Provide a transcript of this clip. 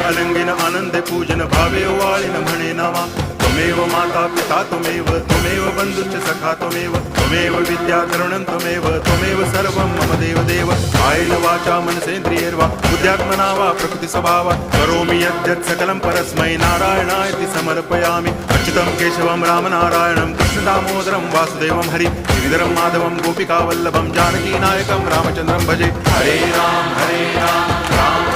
अलंगिन आनंदे पूजन भावे वाळिन म्हणे नावा त्वमेव माता पिता त्वमेव बंधुश्च सखा त्वमेव विद्या तरुणं त्वमेव सर्वं मम देव कायेन वाचा मनसेन्द्रियैर्वा बुद्ध्यात्मना वा प्रकृति स्वभावात् करोमि यद्यत् सकलं परस्मै नारायणायति समर्पयामि अच्युतं केशवं रामनारायणं कृष्णदामोदरं वासुदेवं हरि गिरिधरं माधवं गोपिकावल्लभं जानकीनायकं रामचन्द्रं भजे हरे राम राम